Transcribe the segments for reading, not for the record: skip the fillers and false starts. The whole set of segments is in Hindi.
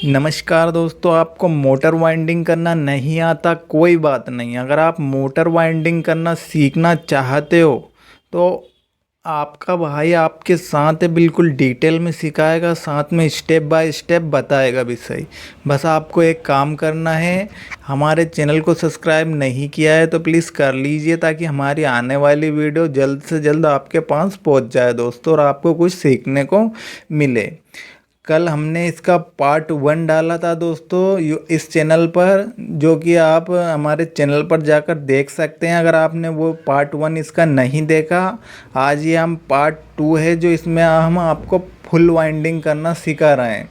नमस्कार दोस्तों, आपको मोटर वाइंडिंग करना नहीं आता कोई बात नहीं। अगर आप मोटर वाइंडिंग करना सीखना चाहते हो तो आपका भाई आपके साथ है, बिल्कुल डिटेल में सिखाएगा, साथ में स्टेप बाय स्टेप बताएगा भी सही। बस आपको एक काम करना है, हमारे चैनल को सब्सक्राइब नहीं किया है तो प्लीज़ कर लीजिए ताकि हमारी आने वाली वीडियो जल्द से जल्द आपके पास पहुंच जाए दोस्तों, और आपको कुछ सीखने को मिले। कल हमने इसका पार्ट 1 डाला था दोस्तों इस चैनल पर, जो कि आप हमारे चैनल पर जाकर देख सकते हैं अगर आपने वो पार्ट 1 इसका नहीं देखा। आज ये हम पार्ट 2 है जो इसमें हम आपको फुल वाइंडिंग करना सिखा रहे हैं।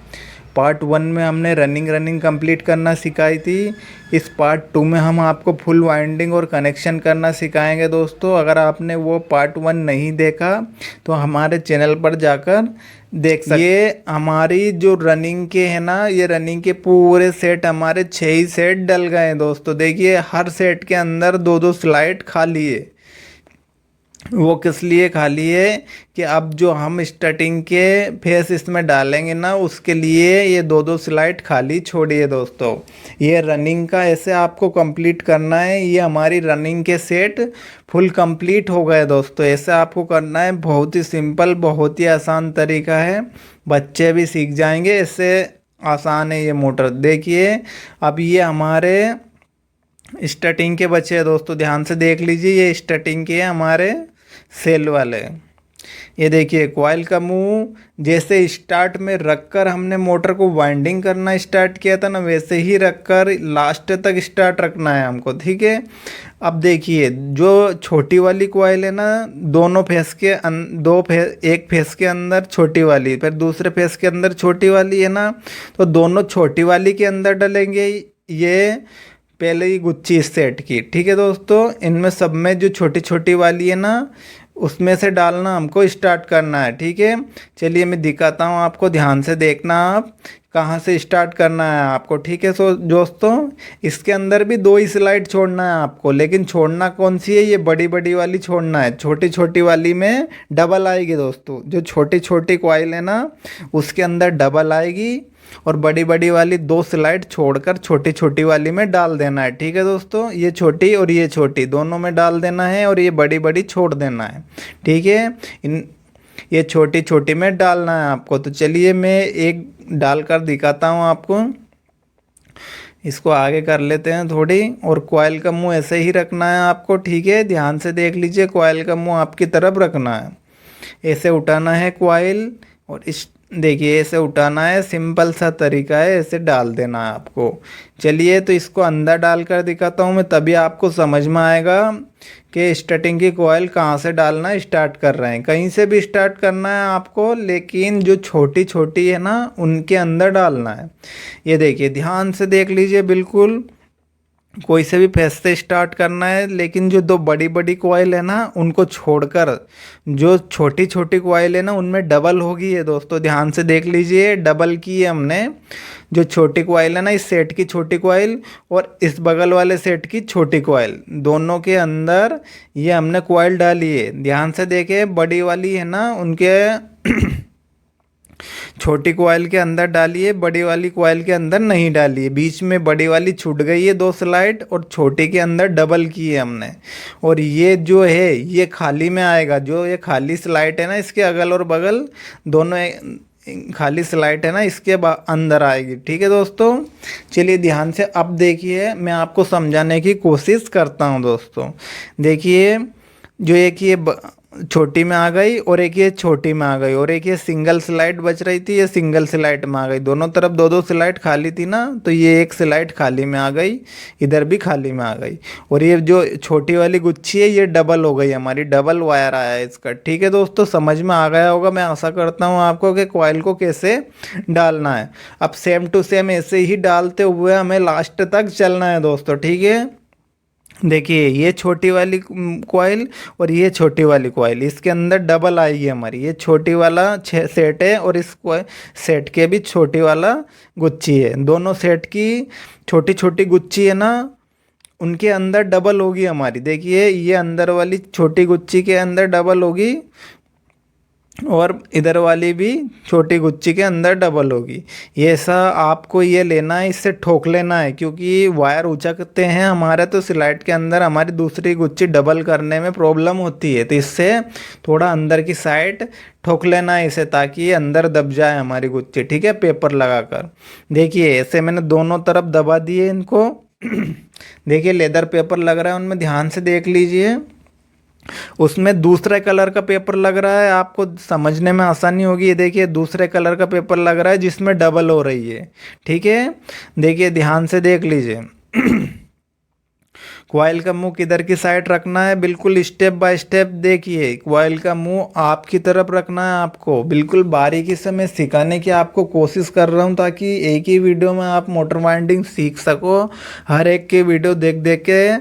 पार्ट 1 में हमने रनिंग कंप्लीट करना सिखाई थी। इस पार्ट 2 में हम आपको फुल वाइंडिंग और कनेक्शन करना सिखाएंगे दोस्तों। अगर आपने वो पार्ट 1 नहीं देखा तो हमारे चैनल पर जाकर देख सकते। ये हमारी जो रनिंग के है ना, ये रनिंग के पूरे सेट हमारे 6 ही सेट डल गए हैं दोस्तों। देखिए हर सेट के अंदर 2-2 स्लाइड खाली है। वो किस लिए खाली है कि अब जो हम स्टार्टिंग के फेस इसमें डालेंगे ना, उसके लिए ये 2-2 स्लाइड खाली छोड़िए दोस्तों। ये रनिंग का ऐसे आपको कंप्लीट करना है। ये हमारी रनिंग के सेट फुल कंप्लीट हो गए दोस्तों। ऐसे आपको करना है, बहुत ही सिंपल, बहुत ही आसान तरीका है, बच्चे भी सीख जाएंगे। इससे आसान है ये मोटर। देखिए अब ये हमारे स्टार्टिंग के बच्चे हैं दोस्तों, ध्यान से देख लीजिए। ये स्टार्टिंग के हमारे सेल वाले। ये देखिए कॉइल का मुंह जैसे स्टार्ट में रखकर हमने मोटर को वाइंडिंग करना स्टार्ट किया था ना, वैसे ही रखकर लास्ट तक स्टार्ट रखना है हमको, ठीक है। अब देखिए जो छोटी वाली कॉइल है ना, दोनों फेस के एक फेस के अंदर छोटी वाली, फिर दूसरे फेस के अंदर छोटी वाली है ना, तो दोनों छोटी वाली के अंदर डलेंगे ये पहले ही गुच्छी इस सेट की, ठीक है दोस्तों। इनमें सब में जो छोटी छोटी वाली है ना, उसमें से डालना हमको स्टार्ट करना है, ठीक है। चलिए मैं दिखाता हूँ आपको, ध्यान से देखना आप कहाँ से स्टार्ट करना है आपको, ठीक है। सो दोस्तों इसके अंदर भी 2 ही स्लाइड छोड़ना है आपको, लेकिन छोड़ना कौन सी है, ये बड़ी बड़ी वाली छोड़ना है। छोटी छोटी वाली में डबल आएगी दोस्तों। जो छोटी छोटी कॉइल है ना, उसके अंदर डबल आएगी, और बड़ी बड़ी वाली 2 स्लाइड छोड़कर छोटी छोटी वाली में डाल देना है, ठीक है दोस्तों। ये छोटी और ये छोटी दोनों में डाल देना है, और ये बड़ी बड़ी छोड़ देना है, ठीक है। ये छोटी छोटी में डालना है आपको। तो चलिए मैं एक डालकर दिखाता हूँ आपको। इसको आगे कर लेते हैं थोड़ी, और कॉइल का मुंह ऐसे ही रखना है आपको, ठीक है। ध्यान से देख लीजिए, कॉइल का मुंह आपकी तरफ रखना है, ऐसे उठाना है कॉइल, और इस देखिए ऐसे उठाना है। सिंपल सा तरीका है, ऐसे डाल देना है आपको। चलिए तो इसको अंदर डालकर दिखाता हूँ मैं, तभी आपको समझ में आएगा कि स्टार्टिंग की कॉइल कहाँ से डालना स्टार्ट कर रहे हैं। कहीं से भी स्टार्ट करना है आपको, लेकिन जो छोटी छोटी है ना, उनके अंदर डालना है। ये देखिए ध्यान से देख लीजिए, बिल्कुल कोई से भी फेस से स्टार्ट करना है, लेकिन जो 2 बड़ी बड़ी कॉइल है ना, उनको छोड़कर जो छोटी छोटी कॉइल है ना, उनमें डबल होगी है दोस्तों। ध्यान से देख लीजिए, डबल की है हमने। जो छोटी कॉइल है ना, इस सेट की छोटी कॉइल और इस बगल वाले सेट की छोटी कॉइल, दोनों के अंदर ये हमने कॉइल डाली है। ध्यान से देखे, बड़ी वाली है ना, उनके छोटी कॉइल के अंदर डाली है, बड़ी वाली कॉइल के अंदर नहीं डाली है। बीच में बड़ी वाली छूट गई है 2 स्लाइड, और छोटी के अंदर डबल की है हमने। और ये जो है ये खाली में आएगा। जो ये खाली स्लाइड है ना, इसके अगल और बगल दोनों खाली स्लाइड है ना, इसके अंदर आएगी, ठीक है दोस्तों। चलिए ध्यान से अब देखिए, मैं आपको समझाने की कोशिश करता हूँ दोस्तों। देखिए जो एक ये छोटी में आ गई, और एक ये छोटी में आ गई, और एक ये सिंगल स्लाइड बच रही थी, ये सिंगल स्लाइड में आ गई। दोनों तरफ 2-2 स्लाइड खाली थी ना, तो ये एक स्लाइड खाली में आ गई, इधर भी खाली में आ गई। और ये जो छोटी वाली गुच्छी है, ये डबल हो गई हमारी, डबल वायर आया है इसका, ठीक है दोस्तों। समझ में आ गया होगा, मैं आशा करता हूँ आपको, कि कॉइल को कैसे डालना है। अब सेम टू सेम ऐसे ही डालते हुए हमें लास्ट तक चलना है दोस्तों, ठीक है। देखिए ये छोटी वाली कॉइल और ये छोटी वाली कॉइल, इसके अंदर डबल आएगी हमारी। ये छोटी वाला सेट है, और इस सेट के भी छोटी वाला गुच्छी है। दोनों सेट की छोटी छोटी गुच्छी है ना, उनके अंदर डबल होगी हमारी। देखिए ये अंदर वाली छोटी गुच्छी के अंदर डबल होगी, और इधर वाली भी छोटी गुच्ची के अंदर डबल होगी। ये ऐसा आपको ये लेना है, इससे ठोक लेना है, क्योंकि वायर उचकते हैं हमारे तो स्लाइड के अंदर हमारी दूसरी गुच्ची डबल करने में प्रॉब्लम होती है। तो इससे थोड़ा अंदर की साइड ठोक लेना है इसे, ताकि ये अंदर दब जाए हमारी गुच्ची, ठीक है, पेपर लगाकर। देखिए ऐसे मैंने दोनों तरफ दबा दिए इनको। देखिए लेदर पेपर लग रहा है उनमें, ध्यान से देख लीजिए। उसमें दूसरे कलर का पेपर लग रहा है, आपको समझने में आसानी होगी। ये देखिए दूसरे कलर का पेपर लग रहा है जिसमें डबल हो रही है, ठीक है। देखिए ध्यान से देख लीजिए। कॉइल का मुंह किधर की साइड रखना है, बिल्कुल स्टेप बाय स्टेप देखिए। कॉइल का मुंह आपकी तरफ रखना है आपको, बिल्कुल बारीकी से मैं सिखाने की आपको कोशिश कर रहा हूँ, ताकि एक ही वीडियो में आप मोटर वाइंडिंग सीख सको। हर एक की वीडियो देख देख के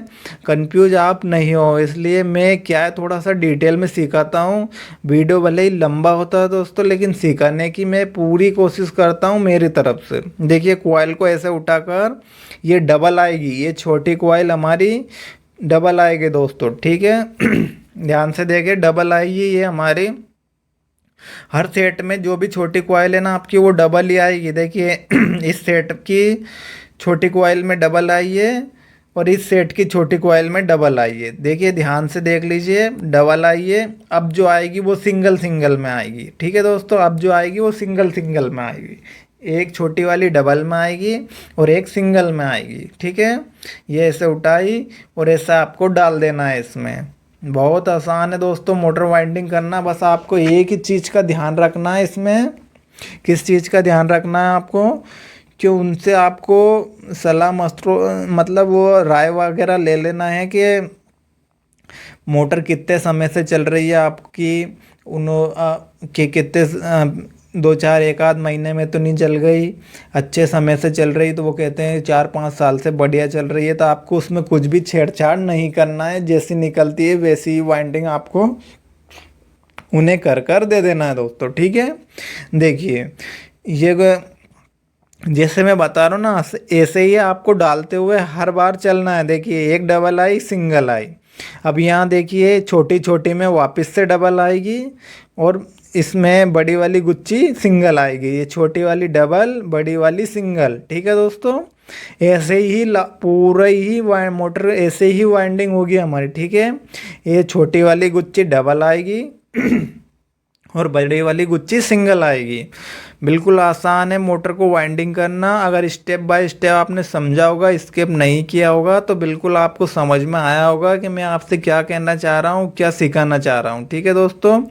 कंफ्यूज आप नहीं हो, इसलिए मैं क्या है थोड़ा सा डिटेल में सिखाता हूँ। वीडियो भले ही लंबा होता है दोस्तों, लेकिन सिखाने की मैं पूरी कोशिश करता हूँ मेरी तरफ से। देखिए कॉइल को ऐसे उठाकर ये डबल आएगी, ये छोटी कॉइल हमारी डबल आएगी दोस्तों, ठीक है। ध्यान से देखिए डबल आएगी ये हमारी। हर सेट में जो भी छोटी कॉइल है ना आपकी, वो डबल ही आएगी। देखिए इस सेट की छोटी कॉइल में डबल आई है, और इस सेट की छोटी कॉइल में डबल आई है। देखिए ध्यान से देख लीजिए, डबल आई है। अब जो आएगी वो सिंगल सिंगल में आएगी, ठीक है दोस्तों। अब जो आएगी वो सिंगल सिंगल में आएगी। एक छोटी वाली डबल में आएगी और एक सिंगल में आएगी, ठीक है। ये ऐसे उठाई और ऐसा आपको डाल देना है इसमें। बहुत आसान है दोस्तों मोटर वाइंडिंग करना, बस आपको एक ही चीज़ का ध्यान रखना है इसमें। किस चीज़ का ध्यान रखना है आपको, कि उनसे आपको सलाह मशवरा, मतलब वो राय वगैरह ले लेना है कि मोटर कितने समय से चल रही है आपकी, कि कितने 2-4 एक आध महीने में तो नहीं चल गई, अच्छे समय से चल रही, तो वो कहते हैं 4-5 साल से बढ़िया चल रही है। तो आपको उसमें कुछ भी छेड़छाड़ नहीं करना है, जैसी निकलती है वैसी ही वाइंडिंग आपको उन्हें कर कर दे देना है दोस्तों, ठीक है। देखिए ये जैसे मैं बता रहा हूँ ना, ऐसे ही आपको डालते हुए हर बार चलना है। देखिए एक डबल आई, सिंगल आई। अब यहाँ देखिए छोटी छोटी में वापस से डबल आएगी, और इसमें बड़ी वाली गुच्ची सिंगल आएगी। ये छोटी वाली डबल, बड़ी वाली सिंगल, ठीक है दोस्तों। ऐसे ही पूरा ही मोटर ऐसे ही वाइंडिंग होगी हमारी, ठीक है। ये छोटी वाली गुच्ची डबल आएगी और बड़ी वाली गुच्ची सिंगल आएगी। बिल्कुल आसान है मोटर को वाइंडिंग करना। अगर स्टेप बाय स्टेप आपने समझा होगा, स्किप नहीं किया होगा, तो बिल्कुल आपको समझ में आया होगा कि मैं आपसे क्या कहना चाह रहा हूँ, क्या सिखाना चाह रहा हूँ, ठीक है दोस्तों।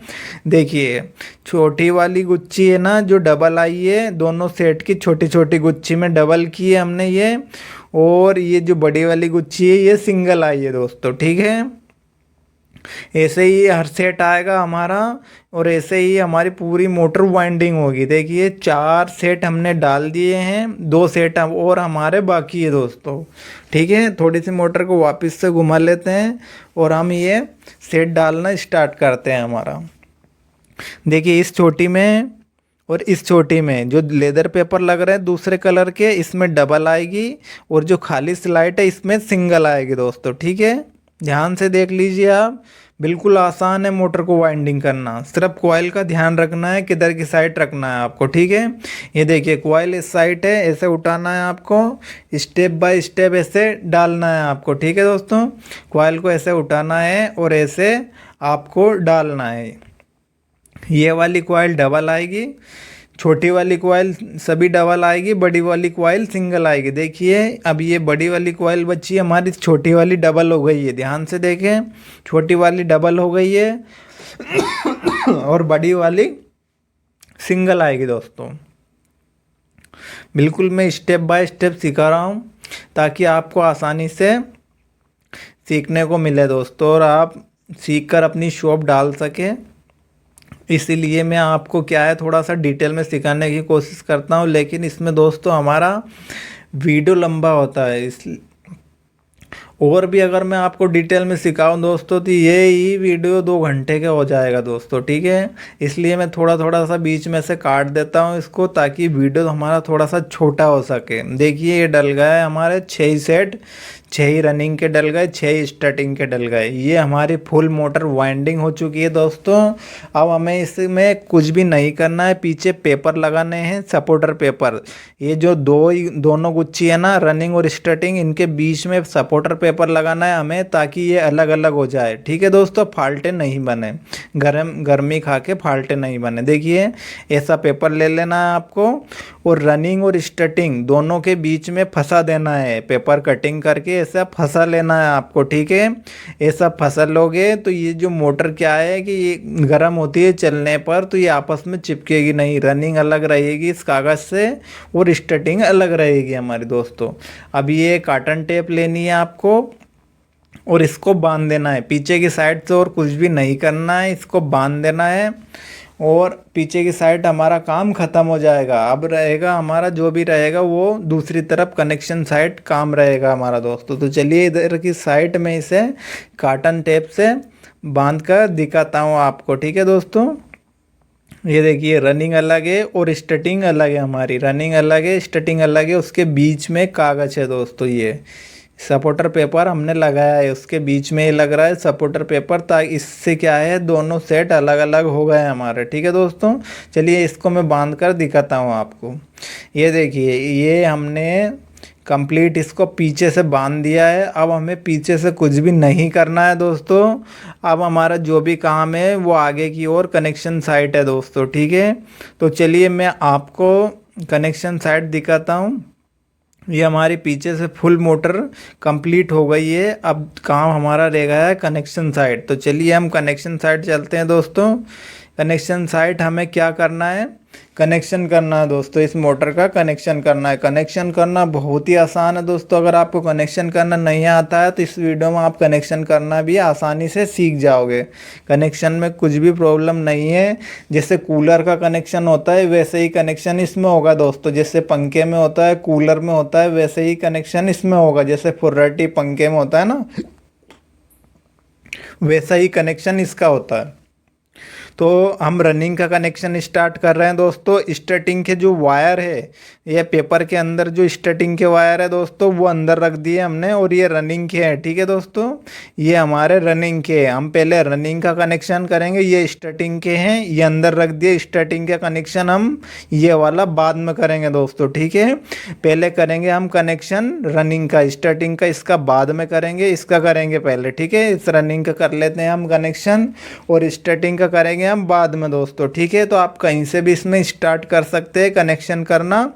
देखिए छोटी वाली गुच्ची है ना जो डबल आई है, दोनों सेट की छोटी छोटी गुच्ची में डबल की है हमने ये, और ये जो बड़ी वाली गुच्ची है ये सिंगल आई है दोस्तों, ठीक है। ऐसे ही हर सेट आएगा हमारा, और ऐसे ही हमारी पूरी मोटर वाइंडिंग होगी। देखिए 4 सेट हमने डाल दिए हैं, 2 सेट और हमारे बाकी है दोस्तों, ठीक है। थोड़ी सी मोटर को वापस से घुमा लेते हैं और हम ये सेट डालना स्टार्ट करते हैं हमारा। देखिए इस छोटी में और इस छोटी में जो लेदर पेपर लग रहे हैं दूसरे कलर के, इसमें डबल आएगी, और जो खाली स्लाइड है इसमें सिंगल आएगी दोस्तों, ठीक है। ध्यान से देख लीजिए आप, बिल्कुल आसान है मोटर को वाइंडिंग करना। सिर्फ कॉइल का ध्यान रखना है किधर की साइड रखना है आपको, ठीक है। ये देखिए कॉइल इस साइड है, ऐसे उठाना है आपको, स्टेप बाय स्टेप ऐसे डालना है आपको, ठीक है दोस्तों। कॉइल को ऐसे उठाना है और ऐसे आपको डालना है। ये वाली कॉइल डबल आएगी, छोटी वाली कॉइल सभी डबल आएगी, बड़ी वाली कॉइल सिंगल आएगी। देखिए अब ये बड़ी वाली कॉइल बची है हमारी, छोटी वाली डबल हो गई है। ध्यान से देखें, छोटी वाली डबल हो गई है और बड़ी वाली सिंगल आएगी दोस्तों। बिल्कुल मैं स्टेप बाय स्टेप सिखा रहा हूँ, ताकि आपको आसानी से सीखने को मिले दोस्तों, और आप सीख कर अपनी शॉप डाल सकें। इसीलिए मैं आपको क्या है थोड़ा सा डिटेल में सिखाने की कोशिश करता हूँ, लेकिन इसमें दोस्तों हमारा वीडियो लंबा होता है, इसलिए और भी अगर मैं आपको डिटेल में सिखाऊं दोस्तों तो ये ही वीडियो 2 घंटे का हो जाएगा दोस्तों, ठीक है। इसलिए मैं थोड़ा थोड़ा सा बीच में से काट देता हूँ इसको, ताकि वीडियो हमारा थोड़ा सा छोटा हो सके। देखिए ये डल गया है हमारे 6 सेट, 6 ही रनिंग के डल गए, 6 स्टार्टिंग के डल गए। ये हमारी फुल मोटर वाइंडिंग हो चुकी है दोस्तों। अब हमें इसमें कुछ भी नहीं करना है, पीछे पेपर लगाने हैं, सपोर्टर पेपर। ये जो दोनों गुच्छी है ना, रनिंग और स्टार्टिंग, इनके बीच में सपोर्टर पेपर लगाना है हमें, ताकि ये अलग अलग हो जाए, ठीक है दोस्तों, फाल्टे नहीं बने, गर्मी खा के फाल्टे नहीं बने। देखिए ऐसा पेपर ले लेना है आपको, और रनिंग और स्टार्टिंग दोनों के बीच में फंसा देना है, पेपर कटिंग करके ऐसा फंसा लेना है आपको, ठीक है। ऐसा फंसा लोगे तो ये जो मोटर क्या है कि ये गर्म होती है चलने पर, तो ये आपस में चिपकेगी नहीं, रनिंग अलग रहेगी इस कागज़ से और स्टार्टिंग अलग रहेगी हमारी दोस्तों। अब ये कॉटन टेप लेनी है आपको और इसको बांध देना है पीछे की साइड से, और कुछ भी नहीं करना है, इसको बांध देना है और पीछे की साइड हमारा काम ख़त्म हो जाएगा। अब रहेगा हमारा जो भी रहेगा वो दूसरी तरफ कनेक्शन साइड काम रहेगा हमारा दोस्तों। तो चलिए इधर की साइड में इसे कॉटन टेप से बांध कर दिखाता हूँ आपको, ठीक है दोस्तों। ये देखिए रनिंग अलग है और स्टार्टिंग अलग है, हमारी रनिंग अलग है, स्टार्टिंग अलग है, उसके बीच में कागज़ है दोस्तों। ये सपोर्टर पेपर हमने लगाया है, उसके बीच में ही लग रहा है सपोर्टर पेपर, ताकि इससे क्या है दोनों सेट अलग अलग हो गए हमारे, ठीक है दोस्तों। चलिए इसको मैं बांध कर दिखाता हूँ आपको। ये देखिए ये हमने कंप्लीट इसको पीछे से बांध दिया है। अब हमें पीछे से कुछ भी नहीं करना है दोस्तों। अब हमारा जो भी काम है वो आगे की ओर कनेक्शन साइट है दोस्तों, ठीक है। तो चलिए मैं आपको कनेक्शन साइट दिखाता हूँ। ये हमारी पीछे से फुल मोटर कंप्लीट हो गई है। अब काम हमारा रह गया है कनेक्शन साइट। तो चलिए हम कनेक्शन साइट चलते हैं दोस्तों। कनेक्शन साइट हमें क्या करना है, कनेक्शन करना है दोस्तों, इस मोटर का कनेक्शन करना है। कनेक्शन करना बहुत ही आसान है दोस्तों। अगर आपको कनेक्शन करना नहीं आता है तो इस वीडियो में आप कनेक्शन करना भी आसानी से सीख जाओगे। कनेक्शन में कुछ भी प्रॉब्लम नहीं है। जैसे कूलर का कनेक्शन होता है वैसे ही कनेक्शन इसमें होगा दोस्तों। जैसे पंखे में होता है, कूलर में होता है, वैसे ही कनेक्शन इसमें होगा। जैसे फुर्राटी पंखे में होता है ना, वैसा ही कनेक्शन इसका होता है। तो हम रनिंग का कनेक्शन स्टार्ट कर रहे हैं दोस्तों। स्टार्टिंग के जो वायर है, ये पेपर के अंदर जो स्टार्टिंग के वायर है दोस्तों वो अंदर रख दिए हमने, और ये रनिंग के हैं, ठीक है दोस्तों। ये हमारे रनिंग के हैं। हम पहले रनिंग का कनेक्शन करेंगे, ये स्टार्टिंग के हैं, ये अंदर रख दिए स्टार्टिंग का कनेक्शन। हम ये वाला बाद में करेंगे दोस्तों, ठीक है। पहले करेंगे हम कनेक्शन रनिंग का, स्टार्टिंग का इसका बाद में करेंगे, इसका करेंगे पहले, ठीक है। इस रनिंग का कर लेते हैं हम कनेक्शन, और स्टार्टिंग का करेंगे हम बाद में दोस्तों, ठीक है। तो आप कहीं से भी इसमें स्टार्ट कर सकते हैं कनेक्शन करना।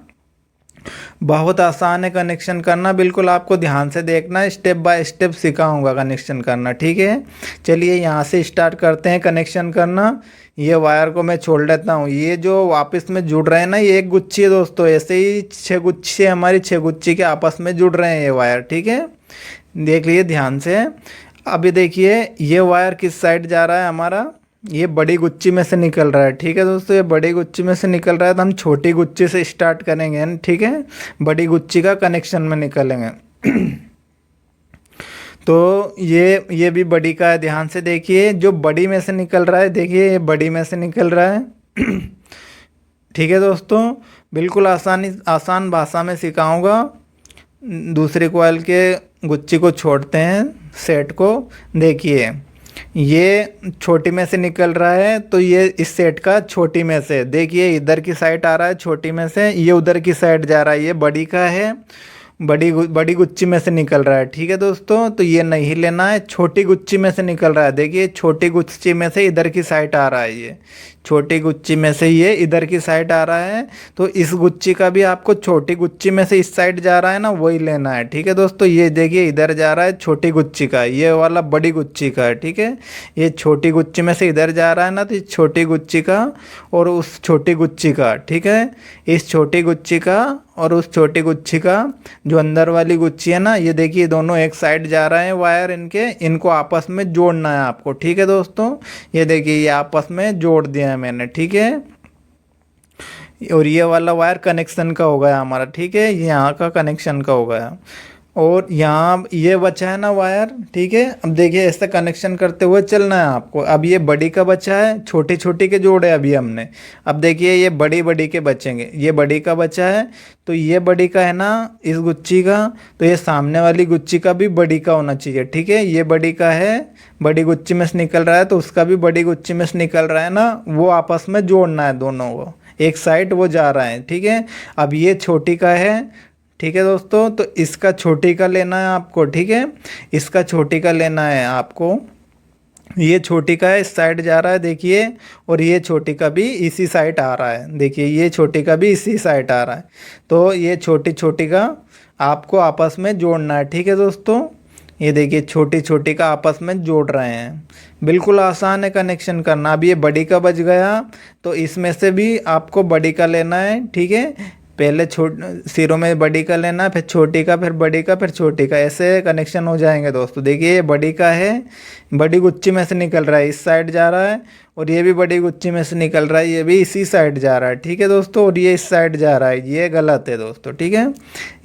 बहुत आसान है कनेक्शन करना, बिल्कुल आपको ध्यान से देखना है, स्टेप बाय स्टेप सिखाऊंगा कनेक्शन करना, ठीक है। चलिए यहाँ से स्टार्ट करते हैं कनेक्शन करना। ये वायर को मैं छोड़ देता हूँ। ये जो आपस में जुड़ रहे हैं ना, ये एक गुच्छी है दोस्तों। ऐसे ही 6 गुच्छी, हमारी 6 गुच्छी के आपस में जुड़ रहे हैं ये वायर, ठीक है। देख लीजिए ध्यान से। अभी देखिए ये वायर किस साइड जा रहा है हमारा, ये बड़ी गुच्छी में से निकल रहा है, ठीक है दोस्तों। ये बड़ी गुच्छी में से निकल रहा है, तो हम छोटी गुच्छी से स्टार्ट करेंगे, ठीक है। बड़ी गुच्छी का कनेक्शन में निकलेंगे। तो ये भी बड़ी का है, ध्यान से देखिए। जो बड़ी में से निकल रहा है, देखिए ये बड़ी में से निकल रहा है। ठीक है दोस्तों, बिल्कुल आसान भाषा में सिखाऊंगा। दूसरे कॉइल के गुच्छी को छोड़ते हैं, सेट को। देखिए ये छोटी में से निकल रहा है, तो ये इस सेट का छोटी में से, देखिए इधर की साइड आ रहा है छोटी में से, ये उधर की साइड जा रहा है, ये बड़ी का है, बड़ी गुच्छी में से निकल रहा है, ठीक है दोस्तों। तो ये नहीं लेना है, छोटी गुच्छी में से निकल रहा है। देखिए छोटी गुच्छी में से इधर की साइड आ रहा है, ये छोटी गुच्छी में से ये इधर की साइड आ रहा है। तो इस गुच्छी का भी आपको छोटी गुच्छी में से इस साइड जा रहा है ना, वही लेना है, ठीक है दोस्तों। ये देखिए इधर जा रहा है छोटी गुच्छी का, ये वाला बड़ी गुच्छी का है, ठीक है। ये छोटी गुच्छी में से इधर जा रहा है ना, तो इस छोटी गुच्छी का और उस छोटी गुच्छी का, ठीक है। इस छोटी गुच्छी का और उस छोटी गुच्छी का, जो अंदर वाली गुच्छी है ना, ये देखिए दोनों एक साइड जा रहे हैं वायर इनके, इनको आपस में जोड़ना है आपको, ठीक है दोस्तों। ये देखिए ये आपस में जोड़ दिया है मैंने, ठीक है। और ये वाला वायर कनेक्शन का हो गया हमारा, ठीक है, ये यहाँ का कनेक्शन का हो गया। और यहाँ ये बचा है ना वायर, ठीक है। अब देखिए ऐसे कनेक्शन करते हुए चलना है आपको। अब ये बड़ी का बचा है, छोटी छोटी के जोड़े अभी हमने। अब देखिए ये बड़ी बड़ी के बचेंगे, ये बड़ी का बचा है तो ये बड़ी का है ना इस गुच्छी का, तो ये सामने वाली गुच्छी का भी बड़ी का होना चाहिए, ठीक है। ये बड़ी का है, बड़ी गुच्छी में से निकल रहा है तो उसका भी बड़ी गुच्छी में से निकल रहा है ना, वो आपस में जोड़ना है दोनों को, एक साइड वो जा रहा है, ठीक है। अब ये छोटी का है, ठीक है दोस्तों, तो इसका छोटी का लेना है आपको, ठीक है। इसका छोटी का लेना है आपको, ये छोटी का है इस साइड जा रहा है देखिए, और ये छोटी का भी इसी साइड आ रहा है, देखिए ये छोटी का भी इसी साइड आ रहा है। तो ये छोटी छोटी का आपको आपस में जोड़ना है, ठीक है दोस्तों। ये देखिए छोटी छोटी का आपस में जोड़ रहे हैं, बिल्कुल आसान है कनेक्शन करना। अब ये बड़ी का बच गया तो इसमें से भी आपको बड़ी का लेना है, ठीक है। पहले सिरों में बड़ी का लेना, फिर छोटी का, फिर बड़ी का, फिर छोटी का, ऐसे कनेक्शन हो जाएंगे दोस्तों। देखिए ये बड़ी का है, बड़ी गुच्छी में से निकल रहा है, इस साइड जा रहा है, और ये भी बड़ी गुच्छी में से निकल रहा है, ये भी इसी साइड जा रहा है, ठीक है दोस्तों। और ये इस साइड जा रहा है, ये गलत है दोस्तों, ठीक है।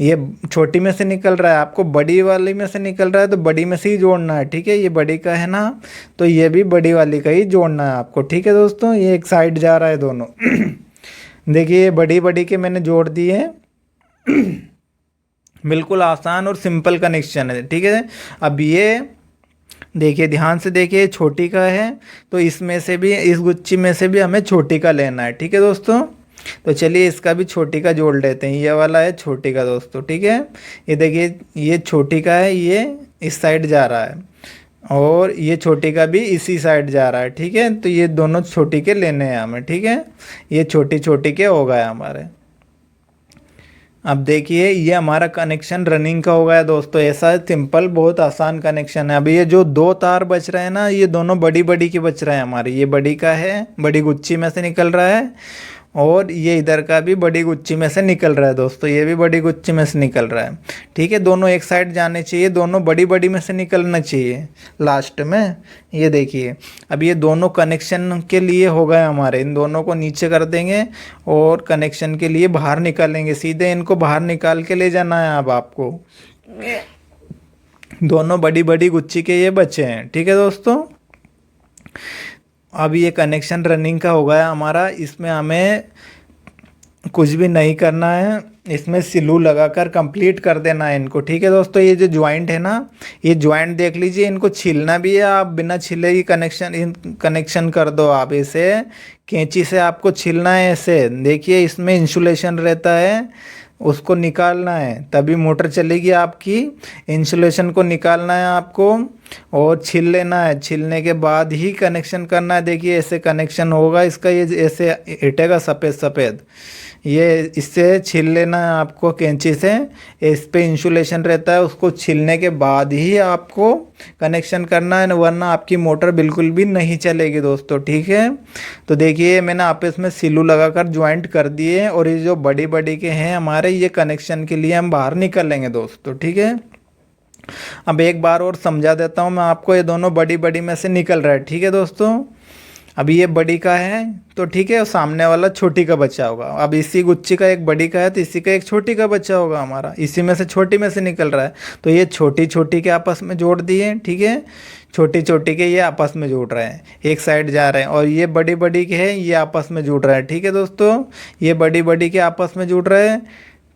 ये छोटी में से निकल रहा है, आपको बड़ी वाली में से निकल रहा है तो बड़ी में से ही जोड़ना है, ठीक है। ये बड़ी का है ना, तो ये भी बड़ी वाली का ही जोड़ना है आपको, ठीक है दोस्तों। ये एक साइड जा रहा है दोनों। देखिए बड़ी बड़ी के मैंने जोड़ दिए। बिल्कुल आसान और सिंपल कनेक्शन है, ठीक है। अब ये देखिए ध्यान से देखिए, छोटी का है तो इसमें से भी, इस गुच्छी में से भी हमें छोटी का लेना है, ठीक है दोस्तों। तो चलिए इसका भी छोटी का जोड़ लेते हैं, ये वाला है छोटी का दोस्तों, ठीक है। ये देखिए ये छोटी का है, ये इस साइड जा रहा है, और ये छोटी का भी इसी साइड जा रहा है, ठीक है। तो ये दोनों छोटी के लेने हैं हमें, ठीक है। ये छोटी छोटी के हो गए हमारे। अब देखिए ये हमारा कनेक्शन रनिंग का हो गया दोस्तों। ऐसा सिंपल बहुत आसान कनेक्शन है। अभी ये जो दो तार बच रहे हैं ना, ये दोनों बड़ी बड़ी के बच रहे हैं हमारे। ये बड़ी का है, बड़ी गुच्छी में से निकल रहा है, और ये इधर का भी बड़ी गुच्छी में से निकल रहा है दोस्तों, ये भी बड़ी गुच्छी में से निकल रहा है, ठीक है। दोनों एक साइड जाने चाहिए, दोनों बड़ी बड़ी में से निकलना चाहिए लास्ट में। ये देखिए अब ये दोनों कनेक्शन के लिए हो गए हमारे, इन दोनों को नीचे कर देंगे और कनेक्शन के लिए बाहर निकालेंगे, सीधे इनको बाहर निकाल के ले जाना है अब आपको। दोनों बड़ी बड़ी गुच्छी के ये बचे हैं, ठीक है दोस्तों। अब ये कनेक्शन रनिंग का हो गया हमारा। इसमें हमें कुछ भी नहीं करना है, इसमें सिलू लगाकर कंप्लीट कर देना है इनको, ठीक है दोस्तों। ये जो ज्वाइंट है ना, ये ज्वाइंट देख लीजिए, इनको छीलना भी है, आप बिना छिले ही कनेक्शन कर दो आप। इसे कैंची से आपको छीलना है ऐसे, देखिए इसमें इंसुलेशन रहता है, उसको निकालना है तभी मोटर चलेगी आपकी। इंसुलेशन को निकालना है आपको और छील लेना है, छीलने के बाद ही कनेक्शन करना है। देखिए ऐसे कनेक्शन होगा इसका, ये ऐसे हिटेगा सफ़ेद सफ़ेद, ये इससे छील लेना है आपको कैंची से। इस पे इंसुलेशन रहता है, उसको छीलने के बाद ही आपको कनेक्शन करना है, वरना आपकी मोटर बिल्कुल भी नहीं चलेगी दोस्तों, ठीक है। तो देखिए मैंने आपस में सिलू लगाकर ज्वाइंट कर दिए, और ये जो बड़ी बड़ी के हैं हमारे, ये कनेक्शन के लिए हम बाहर निकल लेंगे दोस्तों, ठीक है। अब एक बार और समझा देता हूँ मैं आपको, ये दोनों बड़ी बड़ी में से निकल रहा है, ठीक है दोस्तों। अभी ये बड़ी का है तो ठीक है, और सामने वाला छोटी का बचा होगा। अब इसी गुच्छी का एक बड़ी का है तो इसी का एक छोटी का बचा होगा हमारा, इसी में से छोटी में से निकल रहा है, तो ये छोटी छोटी के आपस में जोड़ दिए, ठीक है। छोटी छोटी के ये आपस में जुड़ रहे हैं, एक साइड जा रहे हैं, और ये बड़ी बड़ी के हैं ये आपस में जुड़ रहे हैं, ठीक है दोस्तों। ये बड़ी बड़ी के आपस में जुड़ रहे हैं,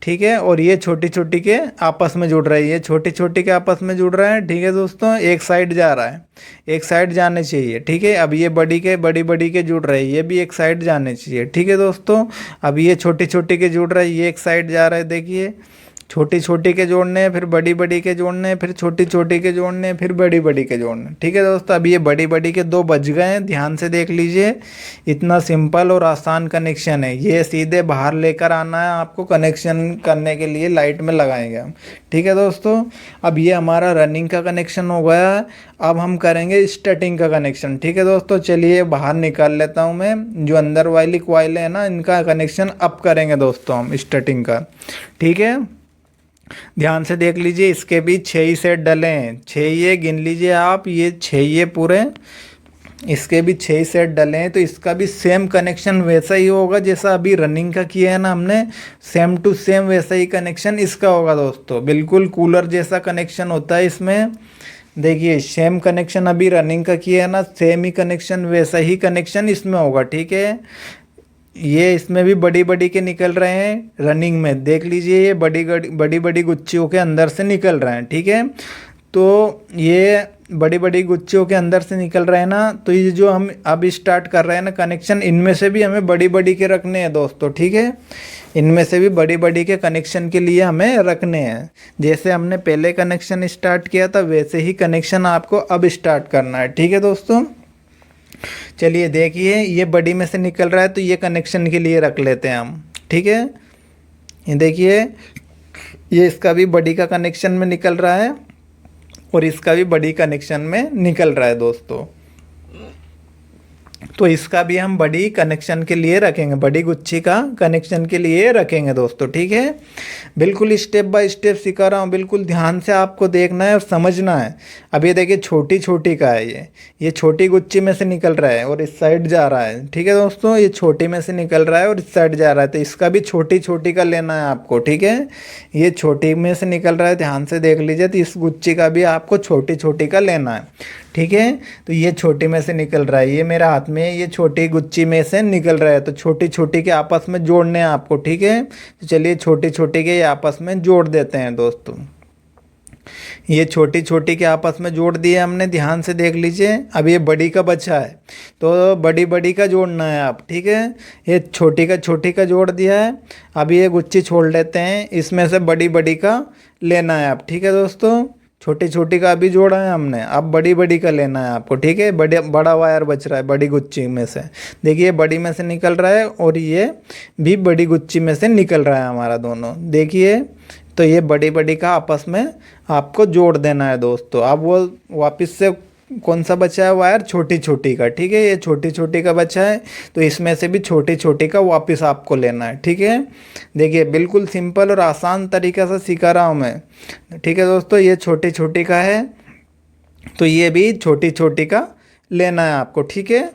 ठीक है, और ये छोटी छोटी के आपस में जुड़ रही है, ये छोटी छोटी के आपस में जुड़ रहा है, ठीक है दोस्तों। एक साइड जा रहा है, एक साइड जाने चाहिए, ठीक है। अब ये बड़ी बड़ी के जुड़ रहे हैं, ये भी एक साइड जाने चाहिए, ठीक है दोस्तों। अब ये छोटी छोटी के जुड़ रहा है, ये एक साइड जा रहा है, देखिए छोटी छोटी के जोड़ने, फिर बड़ी बड़ी के जोड़ने, फिर छोटी छोटी के जोड़ने, फिर बड़ी बड़ी के जोड़ने, ठीक है दोस्तों। अब ये बड़ी बड़ी के दो बज गए हैं, ध्यान से देख लीजिए। इतना सिंपल और आसान कनेक्शन है, ये सीधे बाहर लेकर आना है आपको, कनेक्शन करने के लिए लाइट में लगाएंगे हम, ठीक है दोस्तों। अब ये हमारा रनिंग का कनेक्शन हो गया। अब हम करेंगे स्टार्टिंग का कनेक्शन, ठीक है दोस्तों। चलिए बाहर निकाल लेता हूँ मैं, जो अंदर वाली कॉइल है ना, इनका कनेक्शन अप करेंगे दोस्तों हम स्टार्टिंग का, ठीक है। ध्यान से देख लीजिए, इसके भी 6 ही सेट डले हैं, 6 ये गिन लीजिए आप, ये 6 ये पूरे इसके भी 6 सेट डले हैं, तो इसका भी सेम कनेक्शन वैसा ही होगा जैसा अभी रनिंग का किया है ना हमने, सेम टू सेम वैसा ही कनेक्शन इसका होगा दोस्तों। बिल्कुल कूलर जैसा कनेक्शन होता है इसमें। देखिए सेम कनेक्शन अभी रनिंग का किया है ना, सेम ही कनेक्शन वैसा ही कनेक्शन इसमें होगा, ठीक है। ये इसमें भी बड़ी बड़ी के निकल रहे हैं रनिंग में, देख लीजिए ये बड़ी बड़ी गुच्चियों के अंदर से निकल रहे हैं, ठीक है। तो ये बड़ी बड़ी गुच्चियों के अंदर से निकल रहे हैं ना, तो ये जो हम अब स्टार्ट कर रहे हैं ना कनेक्शन, इनमें से भी हमें बड़ी बड़ी के रखने हैं दोस्तों, ठीक है। इनमें से भी बड़ी बड़ी के कनेक्शन के लिए हमें रखने हैं। जैसे हमने पहले कनेक्शन स्टार्ट किया था वैसे ही कनेक्शन आपको अब स्टार्ट करना है, ठीक है दोस्तों। चलिए देखिए ये बड़ी में से निकल रहा है, तो ये कनेक्शन के लिए रख लेते हैं हम, ठीक है। ये देखिए ये इसका भी बड़ी का कनेक्शन में निकल रहा है और इसका भी बड़ी कनेक्शन में निकल रहा है दोस्तों। तो इसका भी हम बड़ी कनेक्शन के लिए रखेंगे, बड़ी गुच्छी का कनेक्शन के लिए रखेंगे दोस्तों, ठीक है। बिल्कुल स्टेप बाय स्टेप सिखा रहा हूँ, बिल्कुल ध्यान से आपको देखना है और समझना है। अब ये देखिए छोटी छोटी का है, ये छोटी गुच्छी में से निकल रहा है और इस साइड जा रहा है, ठीक है दोस्तों। ये छोटी में से निकल रहा है और इस साइड जा रहा है, तो इसका भी छोटी छोटी का लेना है आपको, ठीक है। ये छोटी में से निकल रहा है, ध्यान से देख लीजिए, तो इस गुच्छी का भी आपको छोटी छोटी का लेना है, ठीक है। तो ये छोटी में से निकल रहा है, ये मेरे हाथ में ये छोटी गुच्छी में से निकल रहा है, तो छोटी छोटी के आपस में जोड़ने हैं आपको, ठीक है। तो चलिए छोटी छोटी के आपस में जोड़ देते हैं दोस्तों। ये छोटी छोटी के आपस में जोड़ दिए हमने, ध्यान से देख लीजिए। अब ये बड़ी का बचा है, तो बड़ी बड़ी का जोड़ना है आप, ठीक है। ये छोटी का जोड़ दिया है, अब ये गुच्छी छोड़ लेते हैं, इसमें से बड़ी बड़ी का लेना है आप, ठीक है दोस्तों। छोटी छोटी का अभी जोड़ा है हमने, अब बड़ी बड़ी का लेना है आपको, ठीक है। बड़ा वायर बच रहा है बड़ी गुच्छी में से, देखिए बड़ी में से निकल रहा है और ये भी बड़ी गुच्छी में से निकल रहा है हमारा दोनों, देखिए। तो ये बड़ी बड़ी का आपस में आपको जोड़ देना है दोस्तों। अब वो वापस से कौन सा बचा है वायर, छोटी छोटी का, ठीक है। ये छोटी छोटी का बचा है, तो इसमें से भी छोटी छोटी का वापस आपको लेना है, ठीक है। देखिए बिल्कुल सिंपल और आसान तरीक़े से सिखा रहा हूँ मैं, ठीक है दोस्तों। ये छोटी छोटी का है, तो ये भी छोटी छोटी का लेना है आपको, ठीक है।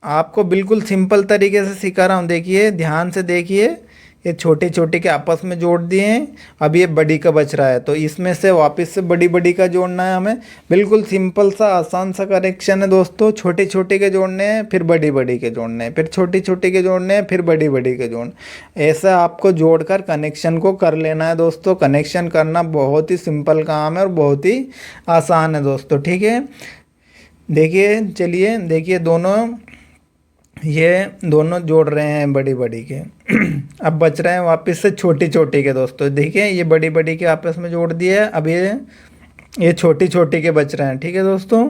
आपको बिल्कुल सिंपल तरीके से सिखा रहा हूँ, देखिए ध्यान से देखिए। ये छोटी छोटी के आपस में जोड़ दिए हैं, अब ये बड़ी का बच रहा है, तो इसमें से वापस से बड़ी बड़ी का जोड़ना है हमें। बिल्कुल सिंपल सा आसान सा कनेक्शन है दोस्तों। छोटी छोटी के जोड़ने हैं, फिर बड़ी बड़ी के जोड़ने हैं, फिर छोटी छोटी के जोड़ने हैं, फिर बड़ी बड़ी के जोड़ने। ऐसा आपको जोड़कर कनेक्शन को कर लेना है दोस्तों। कनेक्शन करना बहुत ही सिंपल काम है और बहुत ही आसान है दोस्तों, ठीक है। देखिए चलिए देखिए ये दोनों जोड़ रहे हैं बड़ी बड़ी के अब बच रहे हैं वापस से छोटी छोटी के दोस्तों। देखिए ये बड़ी बड़ी के आपस में जोड़ दिए, अब ये छोटी छोटी के बच रहे हैं, ठीक है दोस्तों।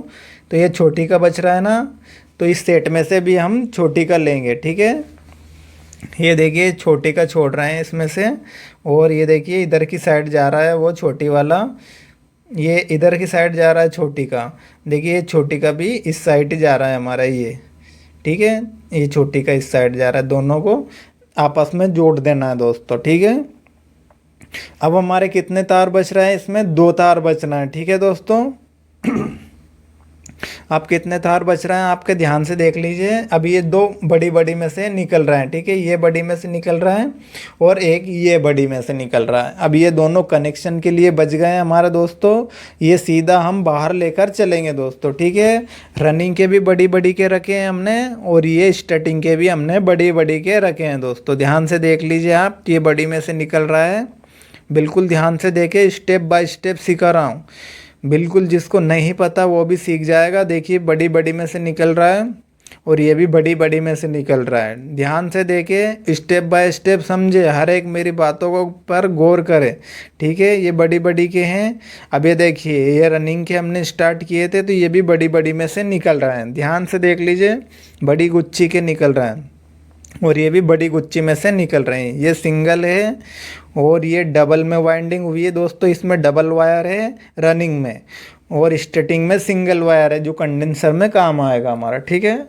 तो ये छोटी का बच रहा है ना, तो इस सेट में से भी हम छोटी का लेंगे, ठीक है। ये देखिए छोटी का छोड़ रहे हैं इसमें से, और ये देखिए इधर की साइड जा रहा है वो छोटी वाला, ये इधर की साइड जा रहा है छोटी का। देखिए छोटी का भी इस साइड ही जा रहा है हमारा ये, ठीक है। ये छोटी का इस साइड जा रहा है, दोनों को आपस में जोड़ देना है दोस्तों, ठीक है। अब हमारे कितने तार बच रहे हैं इसमें, 2 तार बचना है, ठीक है दोस्तों। आप कितने तार बच रहे हैं आपके ध्यान से देख लीजिए। अब ये 2 बड़ी बड़ी में से निकल रहे हैं, ठीक है। ये बड़ी में से निकल रहा है और एक ये बड़ी में से निकल रहा है। अब ये दोनों कनेक्शन के लिए बच गए हैं हमारे दोस्तों। ये सीधा हम बाहर लेकर चलेंगे दोस्तों, ठीक है। रनिंग के भी बड़ी बड़ी के रखे हैं हमने, और ये स्टार्टिंग के भी हमने बड़ी बड़ी के रखे हैं दोस्तों। ध्यान से देख लीजिए आप, ये बड़ी में से निकल रहा है, बिल्कुल ध्यान से देखे, स्टेप बाय स्टेप सिखा रहा हूँ। बिल्कुल जिसको नहीं पता वो भी सीख जाएगा। देखिए बड़ी बड़ी में से निकल रहा है और ये भी बड़ी बड़ी में से निकल रहा है। ध्यान से देखे, स्टेप बाय स्टेप समझे, हर एक मेरी बातों को पर गौर करे, ठीक है। ये बड़ी बड़ी के हैं। अब ये देखिए ये रनिंग के हमने स्टार्ट किए थे, तो ये भी बड़ी बड़ी में से निकल रहा है। ध्यान से देख लीजिए, बड़ी गुच्छी के निकल रहा है और ये भी बड़ी गुच्छी में से निकल रहे हैं। ये सिंगल है और ये डबल में वाइंडिंग हुई है दोस्तों। इसमें डबल वायर है रनिंग में, और स्टार्टिंग में सिंगल वायर है जो कंडेंसर में काम आएगा हमारा, ठीक है।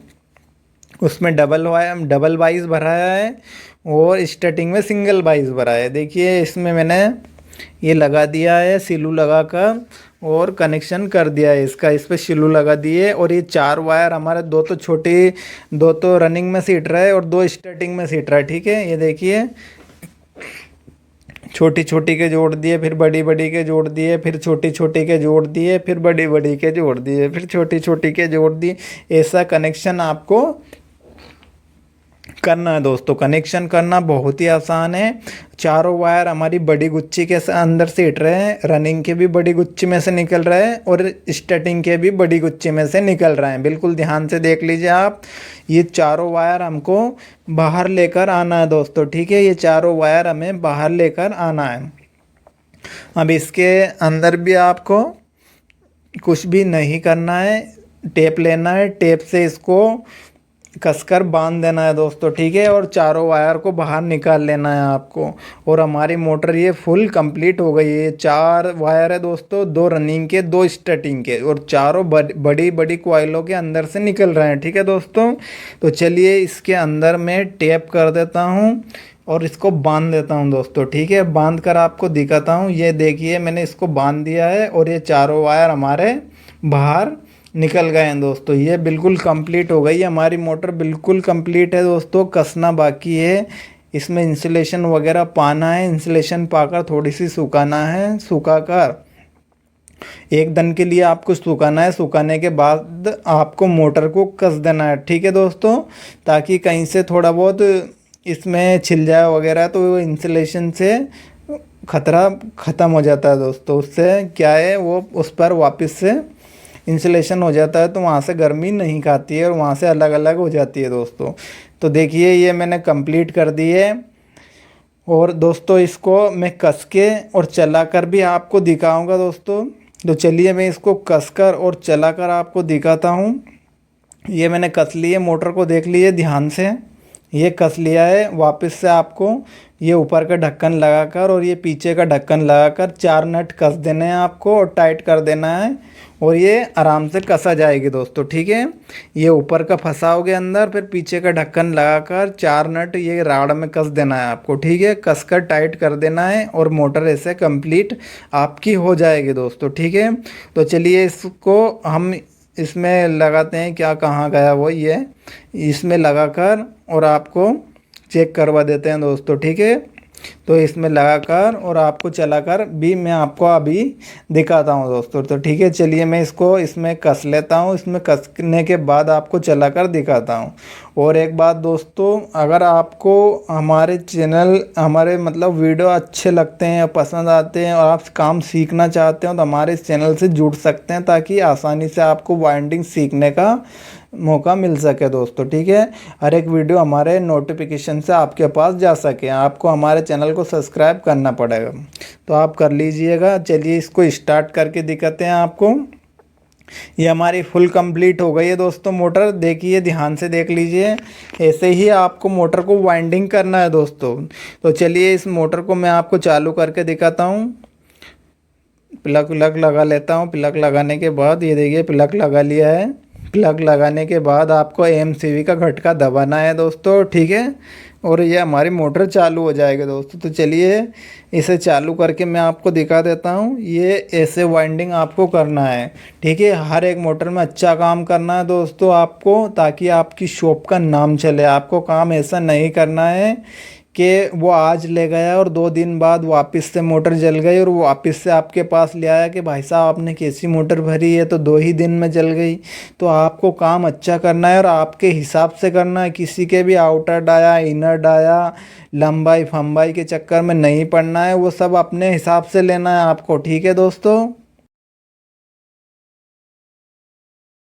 उसमें डबल वाइज भराया है और स्टार्टिंग में सिंगल वाइज भरा है। देखिए इसमें मैंने ये लगा दिया है सिलू लगा कर, और कनेक्शन कर दिया है इसका, इस पे शिलू लगा दिए। और ये 4 वायर हमारे, 2 तो छोटी, 2 तो रनिंग में सीट रहा है और 2 स्टार्टिंग में सीट रहा है। ठीक है, ये देखिए, छोटी छोटी के जोड़ दिए, फिर बड़ी बड़ी के जोड़ दिए, फिर छोटी छोटी के जोड़ दिए, फिर बड़ी बड़ी के जोड़ दिए, फिर छोटी छोटी के जोड़ दिए। ऐसा कनेक्शन आपको करना है दोस्तों। कनेक्शन करना बहुत ही आसान है। चारों वायर हमारी बड़ी गुच्ची के अंदर से हिट रहे हैं, रनिंग के भी बड़ी गुच्ची में से निकल रहे हैं और स्टार्टिंग के भी बड़ी गुच्ची में से निकल रहे हैं। बिल्कुल ध्यान से देख लीजिए आप, ये चारों वायर हमको बाहर लेकर आना है दोस्तों। ठीक है, ये चारों वायर हमें बाहर लेकर आना है। अब इसके अंदर भी आपको कुछ भी नहीं करना है, टेप लेना है, टेप से इसको कसकर बांध देना है दोस्तों। ठीक है, और चारों वायर को बाहर निकाल लेना है आपको। और हमारी मोटर ये फुल कंप्लीट हो गई है। 4 वायर है दोस्तों, 2 रनिंग के, 2 स्टार्टिंग के, और चारों बड़ी बड़ी कॉइलों के अंदर से निकल रहे हैं। ठीक है दोस्तों, तो चलिए इसके अंदर मैं टेप कर देता हूँ और इसको बांध देता हूँ दोस्तों। ठीक है, बांध कर आपको दिखाता हूँ। ये देखिए, मैंने इसको बांध दिया है और ये चारों वायर हमारे बाहर निकल गए हैं दोस्तों। ये बिल्कुल कंप्लीट हो गई हमारी मोटर, बिल्कुल कंप्लीट है दोस्तों। कसना बाकी है, इसमें इंसुलेशन वगैरह पाना है, इंसुलेशन पाकर थोड़ी सी सुखाना है, सुखाकर 1 दिन के लिए आपको सुखाना है। सुखाने के बाद आपको मोटर को कस देना है। ठीक है दोस्तों, ताकि कहीं से थोड़ा बहुत इसमें छिल जाए वगैरह, तो इंसुलेशन से खतरा ख़त्म हो जाता है दोस्तों। उससे क्या है, वो उस पर वापस से इंसुलेशन हो जाता है, तो वहाँ से गर्मी नहीं खाती है और वहाँ से अलग अलग हो जाती है दोस्तों। तो देखिए, ये मैंने कंप्लीट कर दी है। और दोस्तों इसको मैं कस के और चलाकर भी आपको दिखाऊंगा दोस्तों। तो चलिए मैं इसको कसकर और चलाकर आपको दिखाता हूँ। ये मैंने कस लिए, मोटर को देख लीजिए ध्यान से, ये कस लिया है। वापस से आपको ये ऊपर का ढक्कन लगाकर और ये पीछे का ढक्कन लगाकर 4 नट कस देने हैं आपको और टाइट कर देना है, और ये आराम से कसा जाएगी दोस्तों। ठीक है, ये ऊपर का फंसाओगे अंदर, फिर पीछे का ढक्कन लगाकर 4 नट ये राड में कस देना है आपको। ठीक है, कसकर टाइट कर देना है और मोटर ऐसे कंप्लीट आपकी हो जाएगी दोस्तों। ठीक है, तो चलिए इसको हम इसमें लगाते हैं। क्या कहाँ गया वो, ये इसमें लगाकर और आपको चेक करवा देते हैं दोस्तों। ठीक है, तो इसमें लगाकर और आपको चलाकर भी मैं आपको अभी दिखाता हूं दोस्तों। तो ठीक है, चलिए मैं इसको इसमें कस लेता हूं। इसमें कसने के बाद आपको चलाकर दिखाता हूं। और एक बात दोस्तों, अगर आपको हमारे चैनल, हमारे मतलब वीडियो अच्छे लगते हैं, पसंद आते हैं और आप काम सीखना चाहते हो, तो हमारे इस चैनल से जुड़ सकते हैं, ताकि आसानी से आपको वाइंडिंग सीखने का मौका मिल सके दोस्तों। ठीक है, हर एक वीडियो हमारे नोटिफिकेशन से आपके पास जा सके। आपको हमारे चैनल को सब्सक्राइब करना पड़ेगा, तो आप कर लीजिएगा। चलिए इसको स्टार्ट करके दिखाते हैं आपको। ये हमारी फुल कंप्लीट हो गई है दोस्तों मोटर। देखिए, ध्यान से देख लीजिए, ऐसे ही आपको मोटर को वाइंडिंग करना है दोस्तों। तो चलिए इस मोटर को मैं आपको चालू करके दिखाता हूँ। प्लग लगा लेता हूँ। प्लग लगाने के बाद ये देखिए, प्लग लगा लिया है। प्लग लगाने के बाद आपको एमसीवी का झटका दबाना है दोस्तों। ठीक है, और ये हमारी मोटर चालू हो जाएगी दोस्तों। तो चलिए इसे चालू करके मैं आपको दिखा देता हूँ। ये ऐसे वाइंडिंग आपको करना है। ठीक है, हर एक मोटर में अच्छा काम करना है दोस्तों आपको, ताकि आपकी शॉप का नाम चले। आपको काम ऐसा नहीं करना है कि वो आज ले गया और 2 दिन बाद वापस से मोटर जल गई और वो वापस से आपके पास ले आया कि भाई साहब आपने कैसी मोटर भरी है, तो 2 ही दिन में जल गई। तो आपको काम अच्छा करना है और आपके हिसाब से करना है। किसी के भी आउटर डाया, इनर डाया, लंबाई फंबाई के चक्कर में नहीं पड़ना है। वो सब अपने हिसाब से लेना है आपको। ठीक है दोस्तों।